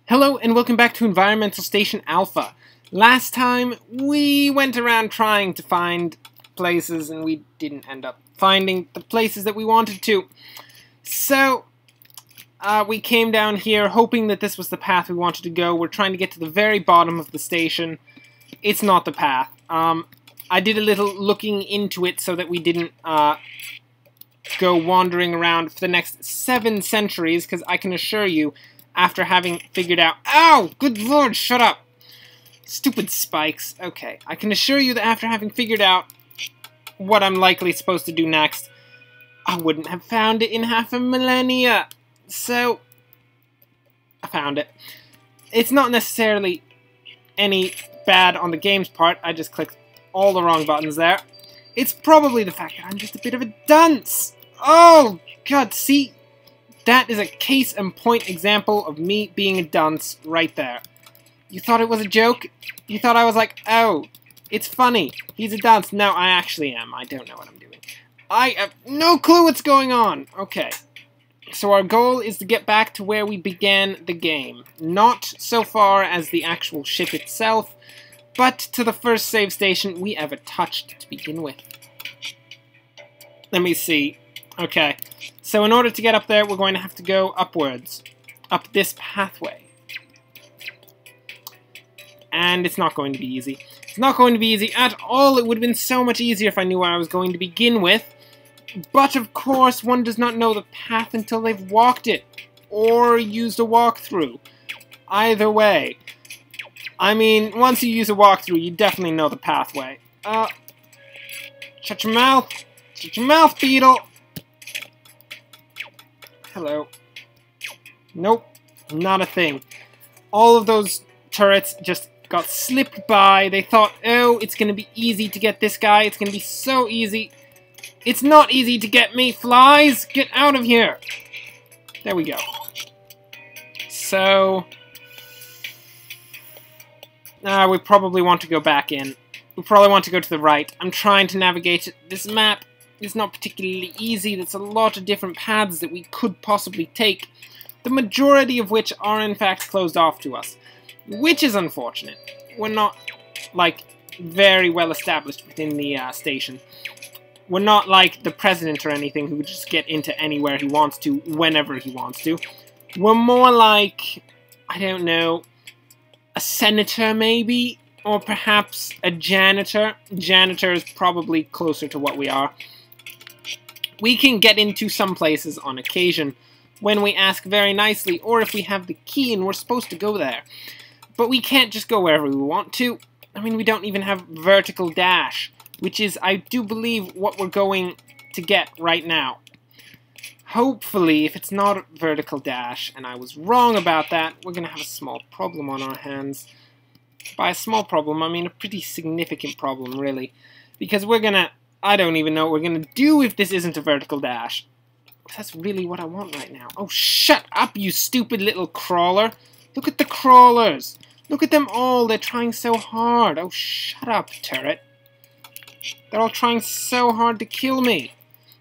Hello and welcome back to Environmental Station Alpha. Last time we went around trying to find places and we didn't end up finding the places that we wanted to. So we came down here hoping that this was the path we wanted to go. We're trying to get to the very bottom of the station. It's not the path. I did a little looking into it so that we didn't go wandering around for the next 7 centuries, because I can assure you, after having figured out... Ow! Good lord, shut up! Stupid spikes. Okay, I can assure you that after having figured out what I'm likely supposed to do next, I wouldn't have found it in half a millennia. So, I found it. It's not necessarily any bad on the game's part. I just clicked all the wrong buttons there. It's probably the fact that I'm just a bit of a dunce. Oh, God, see? That is a case and point example of me being a dunce right there. You thought it was a joke? You thought I was like, oh, it's funny. He's a dunce. No, I actually am. I don't know what I'm doing. I have no clue what's going on. Okay. So our goal is to get back to where we began the game. Not so far as the actual ship itself, but to the first save station we ever touched to begin with. Let me see. Okay. So in order to get up there, we're going to have to go upwards. Up this pathway. And it's not going to be easy. It's not going to be easy at all. It would have been so much easier if I knew where I was going to begin with. But of course, one does not know the path until they've walked it. Or used a walkthrough. Either way. I mean, once you use a walkthrough, you definitely know the pathway. Shut your mouth. Shut your mouth, beetle. Hello. Nope, not a thing. All of those turrets just got slipped by. They thought, oh, it's going to be easy to get this guy. It's going to be so easy. It's not easy to get me, flies. Get out of here. There we go. So, we probably want to go back in. We probably want to go to the right. I'm trying to navigate it. This map is not particularly easy. There's a lot of different paths that we could possibly take, the majority of which are in fact closed off to us, which is unfortunate. We're not, like, very well established within the station. We're not like the president or anything who would just get into anywhere he wants to, whenever he wants to. We're more like, I don't know, a senator maybe, or perhaps a janitor. Janitor is probably closer to what we are. We can get into some places on occasion when we ask very nicely, or if we have the key and we're supposed to go there. But we can't just go wherever we want to. I mean, we don't even have vertical dash, which is, I do believe, what we're going to get right now. Hopefully, if it's not vertical dash, and I was wrong about that, we're going to have a small problem on our hands. By a small problem, I mean a pretty significant problem, really. Because we're going to... I don't even know what we're going to do if this isn't a vertical dash. That's really what I want right now. Oh, shut up, you stupid little crawler. Look at the crawlers. Look at them all. They're trying so hard. Oh, shut up, turret. They're all trying so hard to kill me.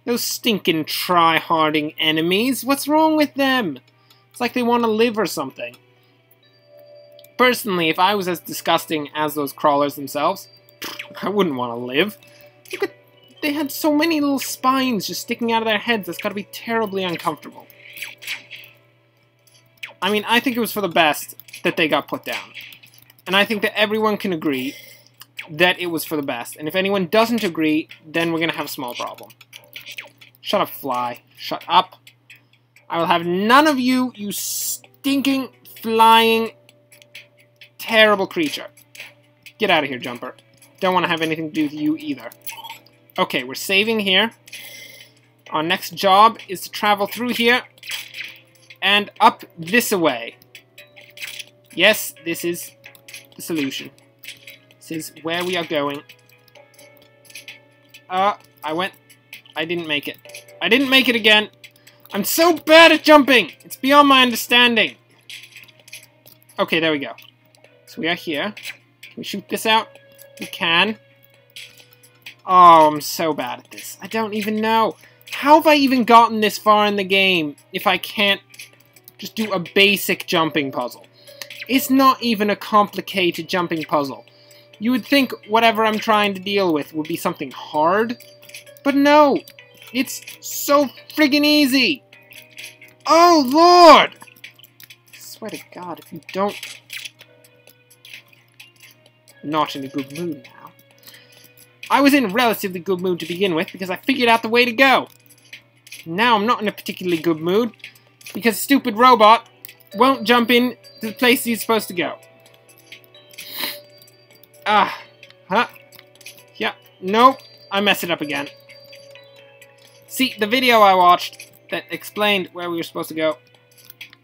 Those stinking try-harding enemies. What's wrong with them? It's like they want to live or something. Personally, if I was as disgusting as those crawlers themselves, I wouldn't want to live. Look at... They had so many little spines just sticking out of their heads. That's got to be terribly uncomfortable. I mean, I think it was for the best that they got put down. And I think that everyone can agree that it was for the best. And if anyone doesn't agree, then we're going to have a small problem. Shut up, fly. Shut up. I will have none of you, you stinking, flying, terrible creature. Get out of here, jumper. Don't want to have anything to do with you either. Okay, we're saving here. Our next job is to travel through here and up this way. Yes, this is the solution. This is where we are going. I didn't make it. I didn't make it again. I'm so bad at jumping. It's beyond my understanding. Okay, there we go. So we are here. Can we shoot this out? We can. Oh, I'm so bad at this. I don't even know. How have I even gotten this far in the game if I can't just do a basic jumping puzzle? It's not even a complicated jumping puzzle. You would think whatever I'm trying to deal with would be something hard, but no, it's so friggin' easy. Oh, Lord! I swear to God, if you don't... Not in a good mood now. I was in a relatively good mood to begin with because I figured out the way to go. Now I'm not in a particularly good mood because stupid robot won't jump in to the place he's supposed to go. Yeah, nope, I messed it up again. See, the video I watched that explained where we were supposed to go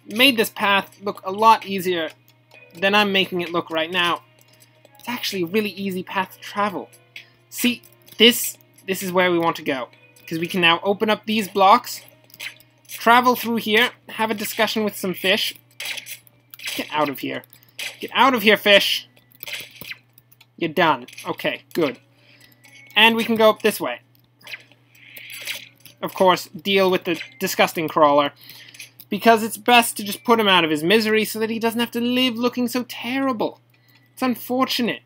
made this path look a lot easier than I'm making it look right now. It's actually a really easy path to travel. See, this is where we want to go. Because we can now open up these blocks, travel through here, have a discussion with some fish. Get out of here. Get out of here, fish. You're done. Okay, good. And we can go up this way. Of course, deal with the disgusting crawler. Because it's best to just put him out of his misery so that he doesn't have to live looking so terrible. It's unfortunate.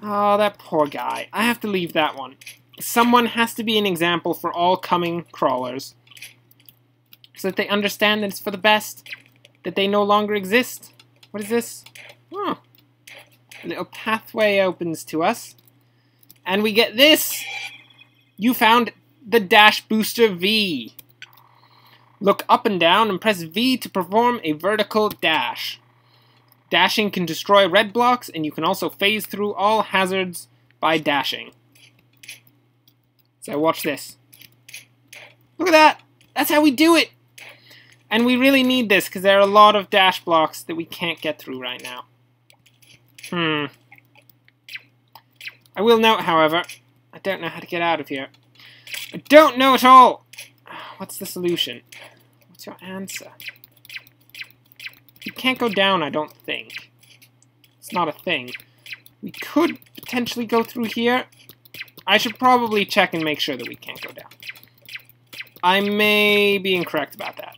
Oh, that poor guy. I have to leave that one. Someone has to be an example for all coming crawlers. So that they understand that it's for the best. That they no longer exist. What is this? Oh. A little pathway opens to us. And we get this! You found the Dash Booster V. Look up and down and press V to perform a vertical dash. Dashing can destroy red blocks, and you can also phase through all hazards by dashing. So watch this. Look at that! That's how we do it! And we really need this, because there are a lot of dash blocks that we can't get through right now. I will note, however, I don't know how to get out of here. I don't know at all! What's the solution? What's your answer? You can't go down, I don't think. It's not a thing. We could potentially go through here. I should probably check and make sure that we can't go down. I may be incorrect about that.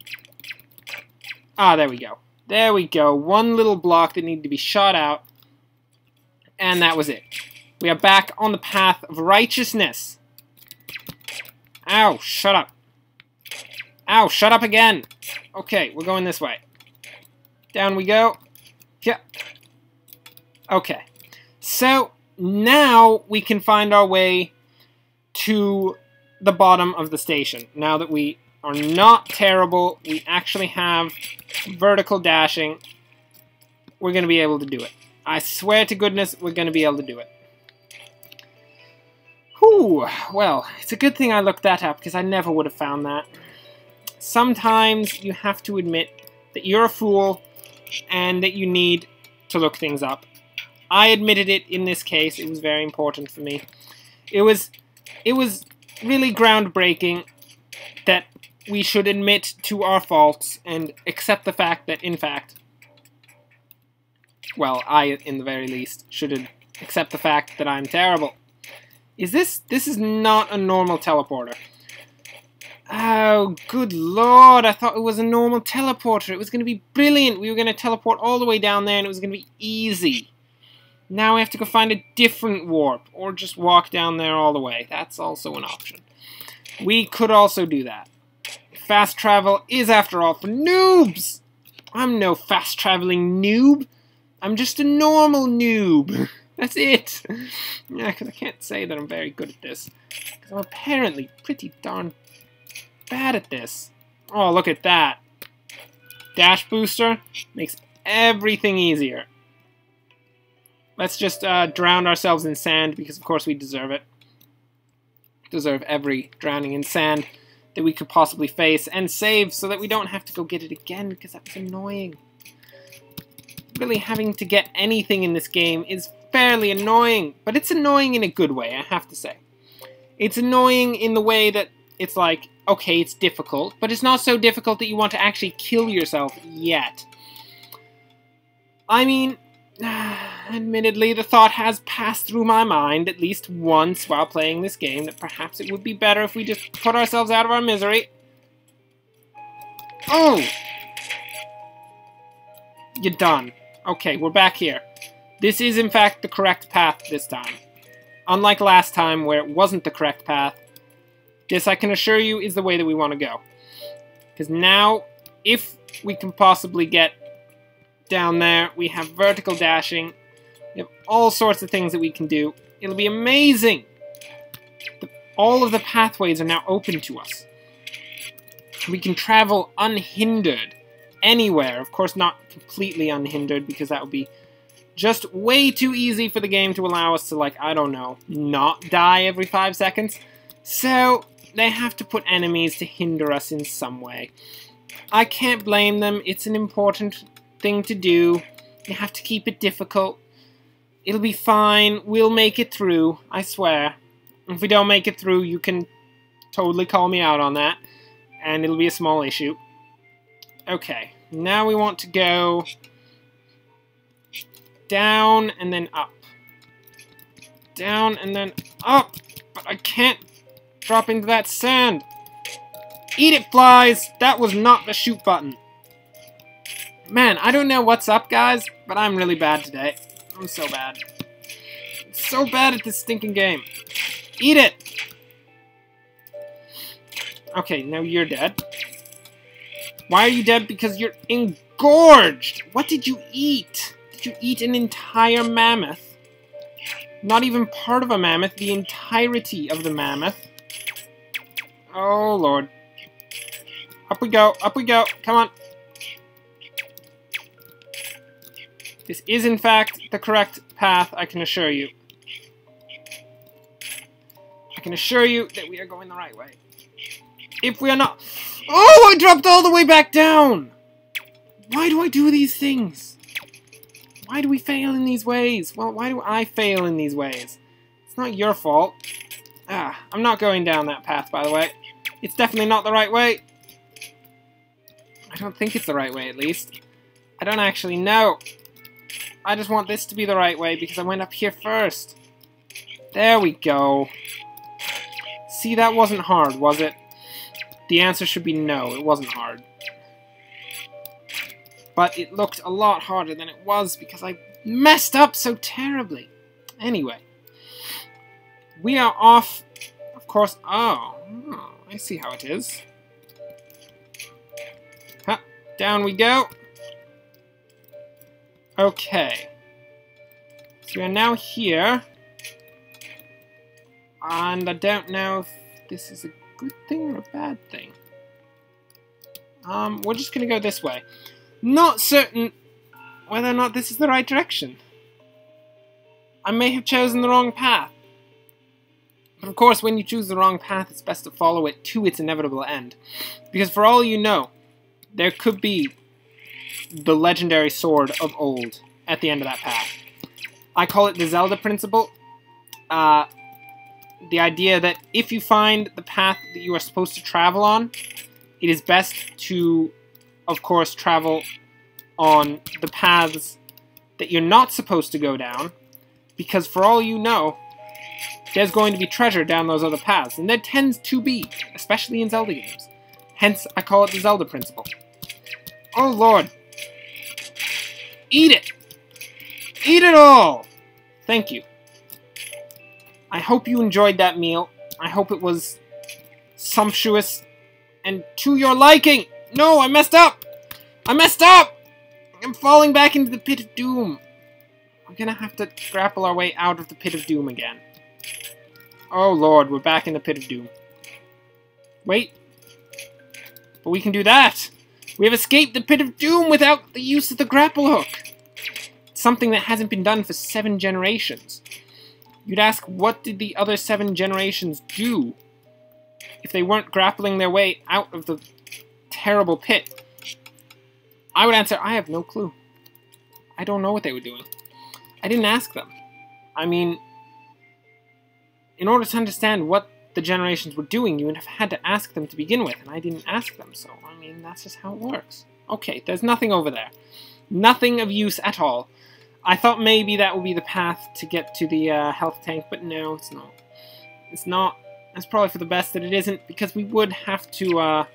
Ah, there we go. There we go. One little block that needed to be shot out. And that was it. We are back on the path of righteousness. Ow, shut up. Ow, shut up again. Okay, we're going this way. Down we go. Yeah. Okay. So, now we can find our way to the bottom of the station. Now that we are not terrible, we actually have vertical dashing, we're going to be able to do it. I swear to goodness, we're going to be able to do it. Whew, well, it's a good thing I looked that up, because I never would have found that. Sometimes you have to admit that you're a fool, and that you need to look things up. I admitted it in this case. It was very important for me. It was really groundbreaking that we should admit to our faults and accept the fact that, in fact, well, I, in the very least, should accept the fact that I'm terrible. This is not a normal teleporter. Oh, good lord, I thought it was a normal teleporter. It was going to be brilliant. We were going to teleport all the way down there and it was going to be easy. Now we have to go find a different warp, or just walk down there all the way. That's also an option. We could also do that. Fast travel is, after all, for noobs! I'm no fast-traveling noob. I'm just a normal noob. That's it. Yeah, because I can't say that I'm very good at this. Because I'm apparently pretty darn bad at this. Oh, look at that. Dash booster makes everything easier. Let's just drown ourselves in sand, because of course we deserve it. Deserve every drowning in sand that we could possibly face, and save so that we don't have to go get it again, because that was annoying. Really having to get anything in this game is fairly annoying, but it's annoying in a good way, I have to say. It's annoying in the way that it's like, okay, it's difficult, but it's not so difficult that you want to actually kill yourself yet. I mean, admittedly, the thought has passed through my mind at least once while playing this game that perhaps it would be better if we just put ourselves out of our misery. Oh! You're done. Okay, we're back here. This is, in fact, the correct path this time. Unlike last time, where it wasn't the correct path, this, I can assure you, is the way that we want to go. Because now, if we can possibly get down there, we have vertical dashing. We have all sorts of things that we can do. It'll be amazing! All of the pathways are now open to us. We can travel unhindered anywhere. Of course, not completely unhindered, because that would be just way too easy for the game to allow us to, like, I don't know, not die every 5 seconds. So, they have to put enemies to hinder us in some way. I can't blame them. It's an important thing to do. You have to keep it difficult. It'll be fine. We'll make it through, I swear. If we don't make it through, you can totally call me out on that, and it'll be a small issue. Okay, now we want to go down and then up. Down and then up, but I can't drop into that sand. Eat it, flies! That was not the shoot button. Man, I don't know what's up, guys, but I'm really bad today. I'm so bad. I'm so bad at this stinking game. Eat it! Okay, now you're dead. Why are you dead? Because you're engorged! What did you eat? Did you eat an entire mammoth? Not even part of a mammoth, the entirety of the mammoth. Oh, Lord. Up we go, up we go, come on. This is, in fact, the correct path, I can assure you. I can assure you that we are going the right way. If we are not... Oh, I dropped all the way back down! Why do I do these things? Why do we fail in these ways? Well, why do I fail in these ways? It's not your fault. I'm not going down that path, by the way. It's definitely not the right way. I don't think it's the right way, at least. I don't actually know. I just want this to be the right way because I went up here first. There we go. See, that wasn't hard, was it? The answer should be no, it wasn't hard. But it looked a lot harder than it was because I messed up so terribly. Anyway. We are off, of course. Oh, I see how it is. Ha, down we go. Okay. So we are now here. And I don't know if this is a good thing or a bad thing. We're just gonna go this way. Not certain whether or not this is the right direction. I may have chosen the wrong path. But of course, when you choose the wrong path, it's best to follow it to its inevitable end. Because for all you know, there could be the legendary sword of old at the end of that path. I call it the Zelda principle. The idea that if you find the path that you are supposed to travel on, it is best to, of course, travel on the paths that you're not supposed to go down, because for all you know, there's going to be treasure down those other paths, and there tends to be, especially in Zelda games. Hence, I call it the Zelda principle. Oh, Lord. Eat it! Eat it all! Thank you. I hope you enjoyed that meal. I hope it was sumptuous and to your liking. No, I messed up! I messed up! I'm falling back into the pit of doom. We're gonna have to grapple our way out of the pit of doom again. Oh, Lord, we're back in the pit of doom. Wait. But we can do that! We have escaped the pit of doom without the use of the grapple hook! It's something that hasn't been done for 7 generations. You'd ask, what did the other 7 generations do if they weren't grappling their way out of the terrible pit? I would answer, I have no clue. I don't know what they were doing. I didn't ask them. I mean, in order to understand what the generations were doing, you would have had to ask them to begin with, and I didn't ask them, so, I mean, that's just how it works. Okay, there's nothing over there. Nothing of use at all. I thought maybe that would be the path to get to the health tank, but no, it's not. It's not. It's probably for the best that it isn't, because we would have to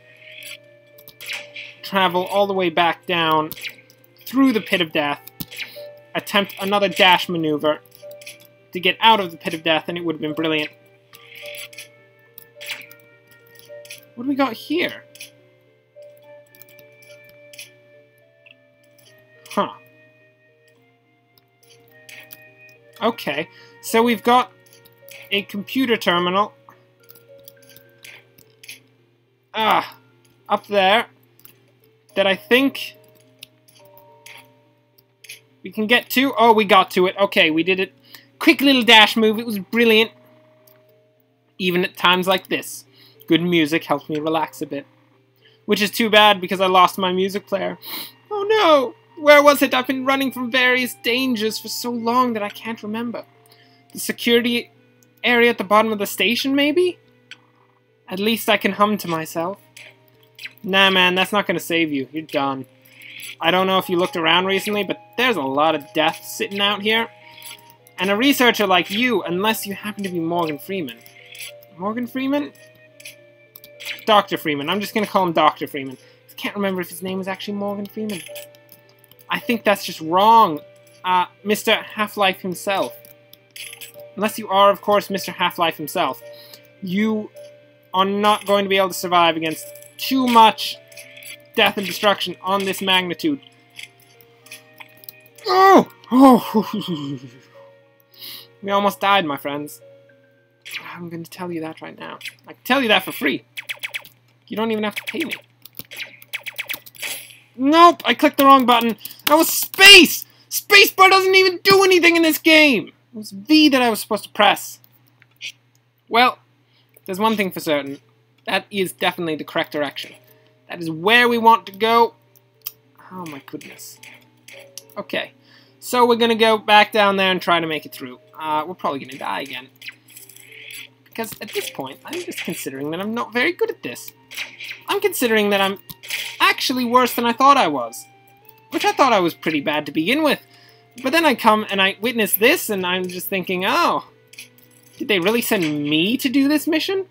travel all the way back down through the pit of death, attempt another dash maneuver to get out of the pit of death, and it would have been brilliant. What do we got here? Huh. Okay, so we've got a computer terminal. Up there. That I think we can get to. Oh, we got to it. Okay, we did it. Quick little dash move. It was brilliant. Even at times like this. Good music helps me relax a bit. Which is too bad because I lost my music player. Oh no! Where was it? I've been running from various dangers for so long that I can't remember. The security area at the bottom of the station, maybe? At least I can hum to myself. Nah, man, that's not going to save you. You're done. I don't know if you looked around recently, but there's a lot of death sitting out here. And a researcher like you, unless you happen to be Morgan Freeman. Morgan Freeman? Dr. Freeman. I'm just going to call him Dr. Freeman. I can't remember if his name was actually Morgan Freeman. I think that's just wrong. Mr. Half-Life himself. Unless you are, of course, Mr. Half-Life himself. You are not going to be able to survive against too much death and destruction on this magnitude. Oh! Oh! We almost died, my friends. I'm going to tell you that right now. I can tell you that for free. You don't even have to pay me. Nope, I clicked the wrong button. That was space! Spacebar doesn't even do anything in this game! It was V that I was supposed to press. Well, there's one thing for certain. That is definitely the correct direction. That is where we want to go. Oh my goodness. Okay, so we're going to go back down there and try to make it through. We're probably going to die again. Because at this point, I'm just considering that I'm not very good at this. I'm considering that I'm actually worse than I thought I was. Which I thought I was pretty bad to begin with. But then I come and I witness this and I'm just thinking, oh, did they really send me to do this mission?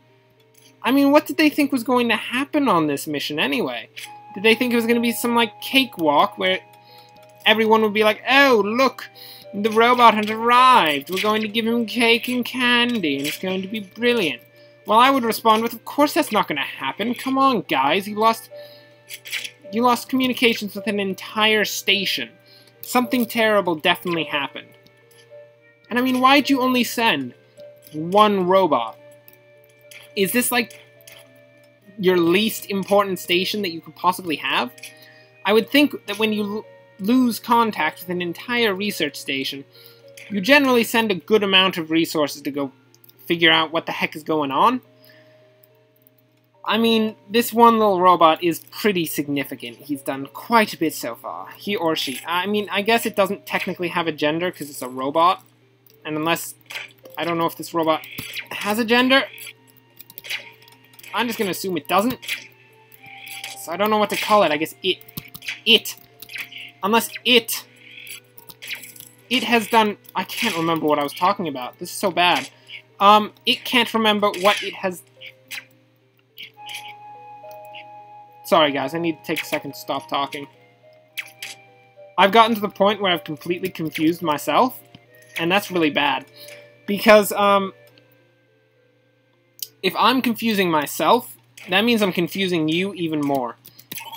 I mean, what did they think was going to happen on this mission anyway? Did they think it was going to be some, like, cakewalk where everyone would be like, oh, look, the robot has arrived. We're going to give him cake and candy, and it's going to be brilliant. Well, I would respond with, of course that's not going to happen. Come on, guys. You lost communications with an entire station. Something terrible definitely happened. And I mean, why'd you only send one robot? Is this like your least important station that you could possibly have? I would think that when you lose contact with an entire research station, you generally send a good amount of resources to go figure out what the heck is going on. I mean, this one little robot is pretty significant. He's done quite a bit so far. He or she. I mean, I guess it doesn't technically have a gender because it's a robot. And unless... I don't know if this robot has a gender. I'm just going to assume it doesn't. So I don't know what to call it. I guess it. Unless it has done... I can't remember what I was talking about. This is so bad. It can't remember what it has... Sorry guys, I need to take a second to stop talking. I've gotten to the point where I've completely confused myself, and that's really bad. Because, if I'm confusing myself, that means I'm confusing you even more.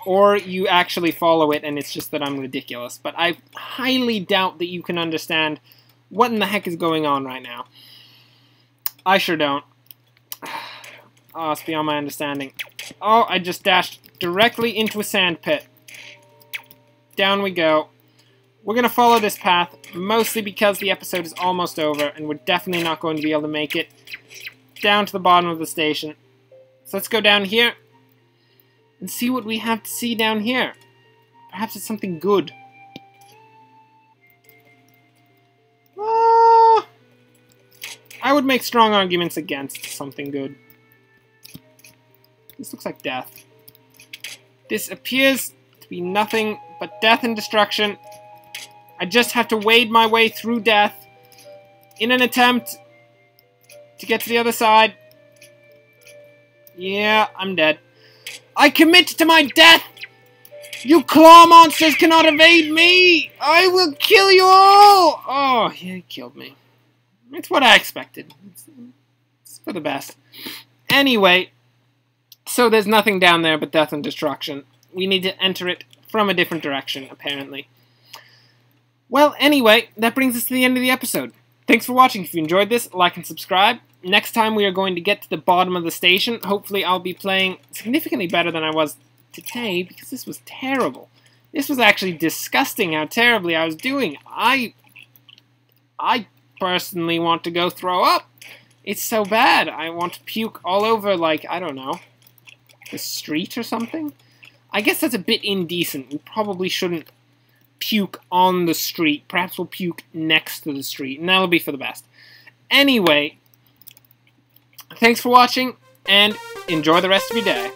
Or you actually follow it and it's just that I'm ridiculous. But I highly doubt that you can understand what in the heck is going on right now. I sure don't. Oh, it's beyond my understanding. Oh, I just dashed directly into a sand pit. Down we go. We're going to follow this path, mostly because the episode is almost over, and we're definitely not going to be able to make it down to the bottom of the station. So let's go down here and see what we have to see down here. Perhaps it's something good. I would make strong arguments against something good. This looks like death. This appears to be nothing but death and destruction. I just have to wade my way through death in an attempt to get to the other side. Yeah, I'm dead. I commit to my death! You claw monsters cannot evade me! I will kill you all! Oh, he killed me. It's what I expected. It's for the best. Anyway, so there's nothing down there but death and destruction. We need to enter it from a different direction, apparently. Well, anyway, that brings us to the end of the episode. Thanks for watching. If you enjoyed this, like and subscribe. Next time we are going to get to the bottom of the station. Hopefully I'll be playing significantly better than I was today, because this was terrible. This was actually disgusting how terribly I was doing. I personally want to go throw up. It's so bad. I want to puke all over, like, I don't know, the street or something? I guess that's a bit indecent. We probably shouldn't puke on the street. Perhaps we'll puke next to the street, and that'll be for the best. Anyway, thanks for watching, and enjoy the rest of your day.